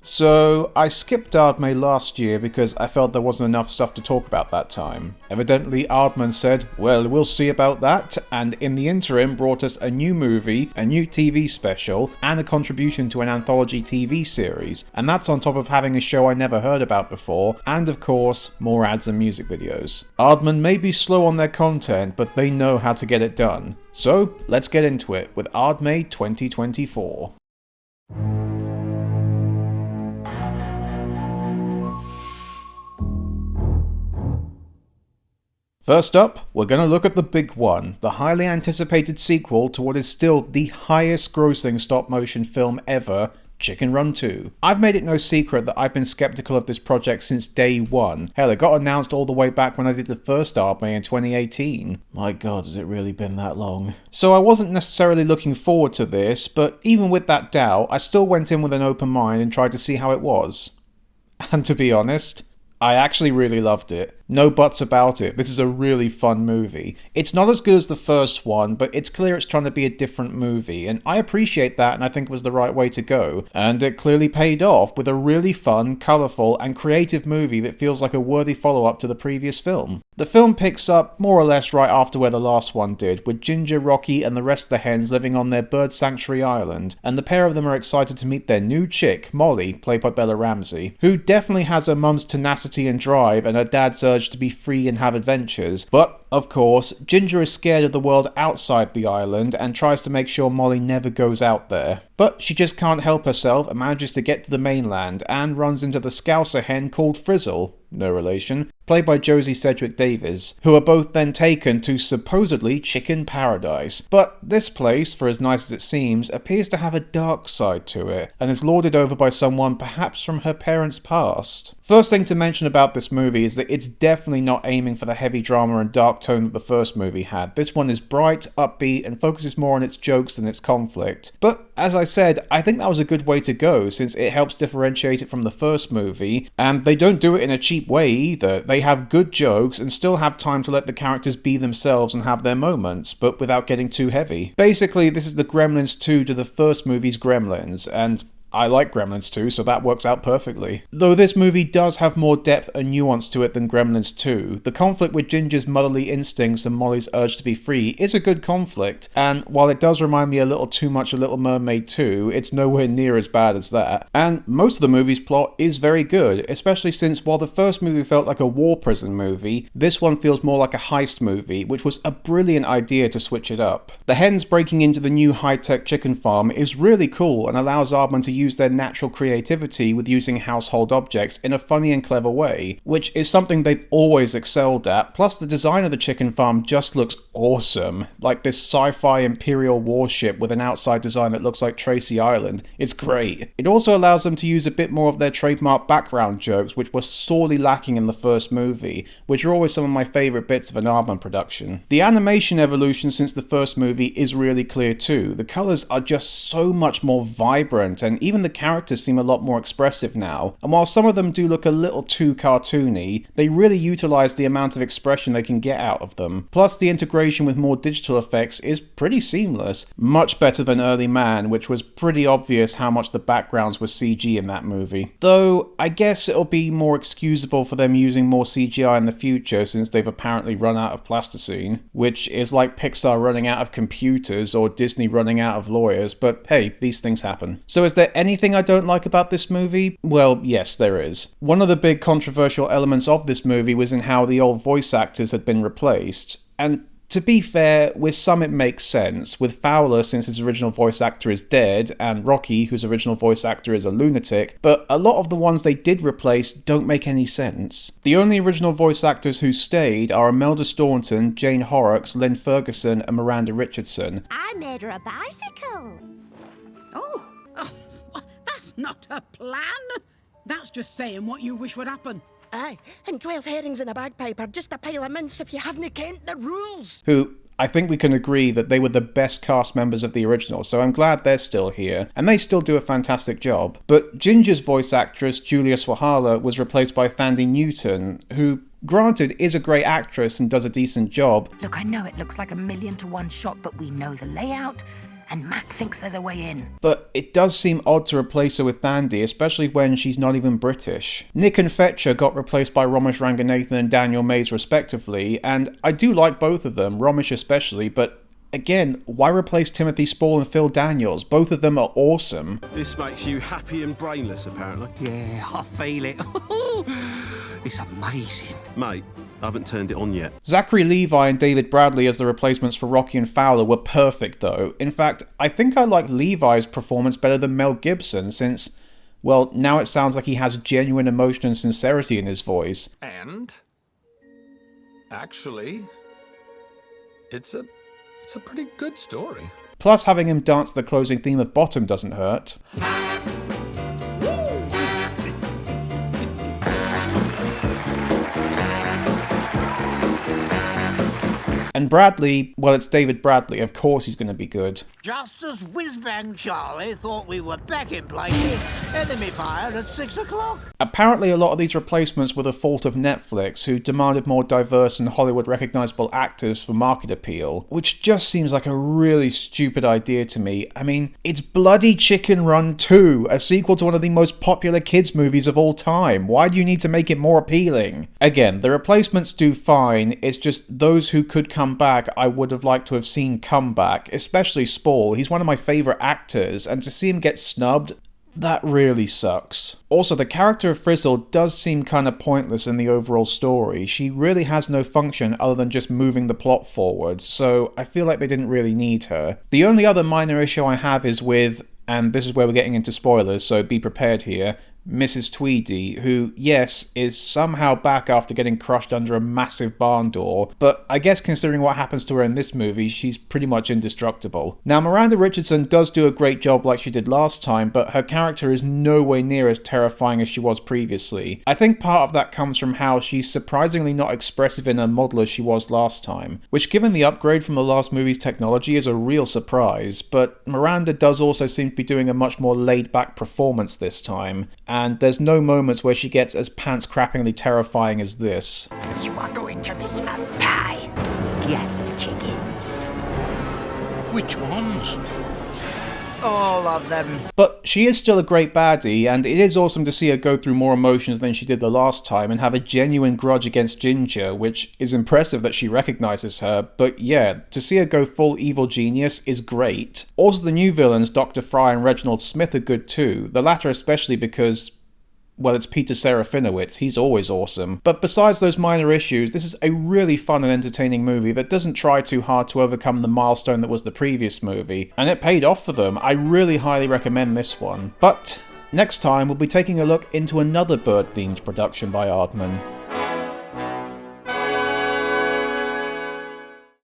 So, I skipped Aardmay last year because I felt there wasn't enough stuff to talk about that time. Evidently, Aardman said, well, we'll see about that, and in the interim brought us a new movie, a new TV special, and a contribution to an anthology TV series, and that's on top of having a show I never heard about before, and of course, more ads and music videos. Aardman may be slow on their content, but they know how to get it done. So, let's get into it with Aardmay 2024. First up, we're going to look at the big one, the highly anticipated sequel to what is still the highest grossing stop motion film ever, Chicken Run 2. I've made it no secret that I've been skeptical of this project since day one. Hell, it got announced all the way back when I did the first Aardmay in 2018. My god, has it really been that long? So I wasn't necessarily looking forward to this, but even with that doubt, I still went in with an open mind and tried to see how it was. And to be honest, I actually really loved it. No buts about it, this is a really fun movie. It's not as good as the first one, but it's clear it's trying to be a different movie, and I appreciate that and I think it was the right way to go. And it clearly paid off with a really fun, colourful and creative movie that feels like a worthy follow-up to the previous film. The film picks up more or less right after where the last one did, with Ginger, Rocky and the rest of the hens living on their bird sanctuary island, and the pair of them are excited to meet their new chick, Molly, played by Bella Ramsey, who definitely has her mum's tenacity and drive and her dad's urge to be free and have adventures, but of course, Ginger is scared of the world outside the island and tries to make sure Molly never goes out there. But she just can't help herself and manages to get to the mainland and runs into the Scouser hen called Frizzle, no relation, played by Josie Sedgwick Davies, who are both then taken to supposedly Chicken Paradise. But this place, for as nice as it seems, appears to have a dark side to it, and is lorded over by someone perhaps from her parents' past. First thing to mention about this movie is that it's definitely not aiming for the heavy drama and dark tone that the first movie had. This one is bright, upbeat, and focuses more on its jokes than its conflict. But as I said, I think that was a good way to go, since it helps differentiate it from the first movie, and they don't do it in a cheap way either. They have good jokes and still have time to let the characters be themselves and have their moments, but without getting too heavy. Basically, this is the Gremlins 2 to the first movie's Gremlins, and I like Gremlins 2, so that works out perfectly. Though this movie does have more depth and nuance to it than Gremlins 2, the conflict with Ginger's motherly instincts and Molly's urge to be free is a good conflict, and while it does remind me a little too much of Little Mermaid 2, it's nowhere near as bad as that. And most of the movie's plot is very good, especially since while the first movie felt like a war prison movie, this one feels more like a heist movie, which was a brilliant idea to switch it up. The hens breaking into the new high-tech chicken farm is really cool and allows Aardman to use their natural creativity with using household objects in a funny and clever way, which is something they've always excelled at. Plus the design of the chicken farm just looks awesome, like this sci-fi imperial warship with an outside design that looks like Tracy Island. It's great. It also allows them to use a bit more of their trademark background jokes, which were sorely lacking in the first movie, which are always some of my favourite bits of an Aardman production. The animation evolution since the first movie is really clear too. The colours are just so much more vibrant, and even the characters seem a lot more expressive now, and while some of them do look a little too cartoony, they really utilise the amount of expression they can get out of them. Plus the integration with more digital effects is pretty seamless, much better than Early Man, which was pretty obvious how much the backgrounds were CG in that movie. Though, I guess it'll be more excusable for them using more CGI in the future since they've apparently run out of plasticine, which is like Pixar running out of computers or Disney running out of lawyers, but hey, these things happen. So is there anything I don't like about this movie? Well, yes, there is. One of the big controversial elements of this movie was in how the old voice actors had been replaced. And to be fair, with some it makes sense, with Fowler since his original voice actor is dead, and Rocky whose original voice actor is a lunatic, but a lot of the ones they did replace don't make any sense. The only original voice actors who stayed are Imelda Staunton, Jane Horrocks, Lynn Ferguson and Miranda Richardson. I made her a bicycle. Oh, that's not a plan. That's just saying what you wish would happen. Aye, and 12 herrings in a bagpipe just a pile of mince if you haven't kent the rules. Who, I think we can agree that they were the best cast members of the original, so I'm glad they're still here, and they still do a fantastic job. But Ginger's voice actress, Julia Swahala, was replaced by Thandie Newton, who, granted, is a great actress and does a decent job. Look, I know it looks like a 1,000,000 to 1 shot, but we know the layout, and Mac thinks there's a way in. But it does seem odd to replace her with Thandi, especially when she's not even British. Nick and Fetcher got replaced by Romesh Ranganathan and Daniel Mays respectively, and I do like both of them, Romesh especially, but again, why replace Timothy Spall and Phil Daniels? Both of them are awesome. This makes you happy and brainless, apparently. Yeah, I feel it. It's amazing. Mate, I haven't turned it on yet. Zachary Levi and David Bradley as the replacements for Rocky and Fowler were perfect though. In fact, I think I like Levi's performance better than Mel Gibson since, well, now it sounds like he has genuine emotion and sincerity in his voice. And actually, it's a pretty good story. Plus, having him dance the closing theme of Bottom doesn't hurt. And Bradley, well, it's David Bradley, of course he's going to be good. Just as Whiz-Bang Charlie thought we were back in places, enemy fire at 6 o'clock. Apparently a lot of these replacements were the fault of Netflix, who demanded more diverse and Hollywood recognisable actors for market appeal, which just seems like a really stupid idea to me. I mean, it's bloody Chicken Run 2, a sequel to one of the most popular kids movies of all time. Why do you need to make it more appealing? Again, the replacements do fine, it's just those who could come back I would have liked to have seen come back, especially Spall. He's one of my favourite actors, and to see him get snubbed, that really sucks. Also, the character of Frizzle does seem kind of pointless in the overall story. She really has no function other than just moving the plot forward, so I feel like they didn't really need her. The only other minor issue I have is with, and this is where we're getting into spoilers, so be prepared here, Mrs. Tweedy, who, yes, is somehow back after getting crushed under a massive barn door, but I guess considering what happens to her in this movie, she's pretty much indestructible. Now, Miranda Richardson does do a great job like she did last time, but her character is nowhere near as terrifying as she was previously. I think part of that comes from how she's surprisingly not expressive in her model as she was last time, which given the upgrade from the last movie's technology is a real surprise, but Miranda does also seem to be doing a much more laid-back performance this time, and there's no moments where she gets as pants-crappingly terrifying as this. You are going to be a pie. Get the chickens. Which ones? All of them. But she is still a great baddie, and it is awesome to see her go through more emotions than she did the last time and have a genuine grudge against Ginger, which is impressive that she recognises her, but yeah, to see her go full evil genius is great. Also, the new villains, Dr. Fry and Reginald Smith, are good too, the latter especially because, well, it's Peter Serafinowicz, he's always awesome. But besides those minor issues, this is a really fun and entertaining movie that doesn't try too hard to overcome the milestone that was the previous movie, and it paid off for them. I really highly recommend this one. But next time we'll be taking a look into another bird-themed production by Aardman.